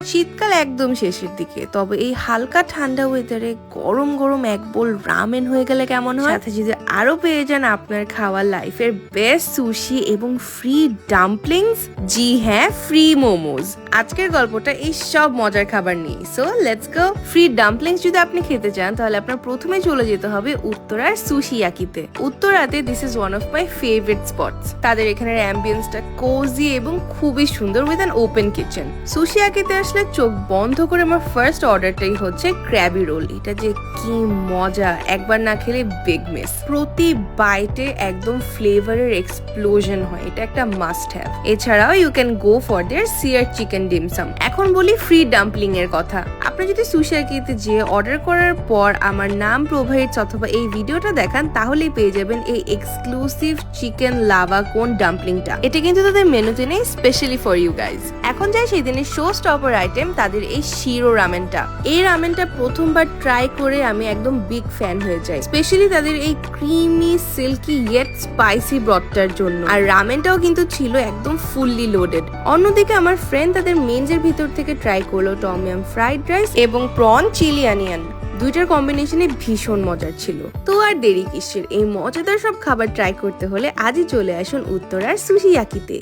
শীতকাল একদম শেষের দিকে, তবে এই হালকা ঠান্ডা ওয়েদারে গরম গরম এক বোল রামেন হয়ে গেলে কেমন হয়। সাথে যদি আরো পেয়ে যান আপনার খাওয়া লাইফের বেস্ট সুশি এবং ফ্রি ডাম্পলিংস, জি হ্যাঁ, ফ্রি মোমোজ। আজকের গল্পটা এই সব মজার খাবার নিয়ে, so let's go. Free dumplings যদি আপনি খেতে চান তাহলে আপনার প্রথমে চলে যেতে হবে উত্তরার সুশিয়াকিতে। উত্তরাতে this is one of my favourite spots. তাদের এখানের অ্যাম্বিয়েন্সটা কোজি এবং খুবই সুন্দর উইথ অ্যান ওপেন কিচেন। সুশিয়াকিতে আসলে চোখ বন্ধ করে আমার ফার্স্ট অর্ডারটাই হচ্ছে ক্র্যাবি রোল। এটা যে কি মজা, একবার না খেলে বিগ মিস। প্রতি বাইটে একদম ফ্লেভারের এক্সপ্লোশন হয়, এটা একটা মাস্ট হ্যাভ। এছাড়াও you can go for their sear chicken dim sum. এখন বলি ফ্রি ডাম্পলিং এর কথা। আপনি যদি সুশিয়াকিতে যেয়ে অর্ডার করার পর আমার নাম প্রোভাইডস অথবা এই ভিডিওটা দেখান তাহলেই পেয়ে যাবেন এই এক্সক্লুসিভ চিকেন লাভা কোন ডাম্পলিংটা। এটা কিন্তু তাদের মেনুতে নেই, স্পেশালি ফর ইউ গাইজ। এখন যাই সেই দিনের শো স্টপার আইটেম, তাদের এই শিরো রামেনটা। এই রামেনটা প্রথমবার ট্রাই করে আমি একদম বিগ ফ্যান হয়ে যাই, স্পেশালি তাদের এই ক্রিমি সিল্কি ইয়েট স্পাইসি ব্রথটার জন্য। আর রামেনটাও কিন্তু ছিল একদম ফুললি লোডেড। অন্যদিকে আমার ফ্রেন্ড তাদের মেনজের ভিতর থেকে ট্রাই করলো টমিয়াম ফ্রাইড রাইস এবং প্রন চিলি অনিয়ন। দুইটার কম্বিনেশনে ভীষণ মজার ছিল। তো আর দেরি কিসের, এই মজাদার সব খাবার ট্রাই করতে হলে আজই চলে আসুন উত্তরার সুশিয়াকিতে।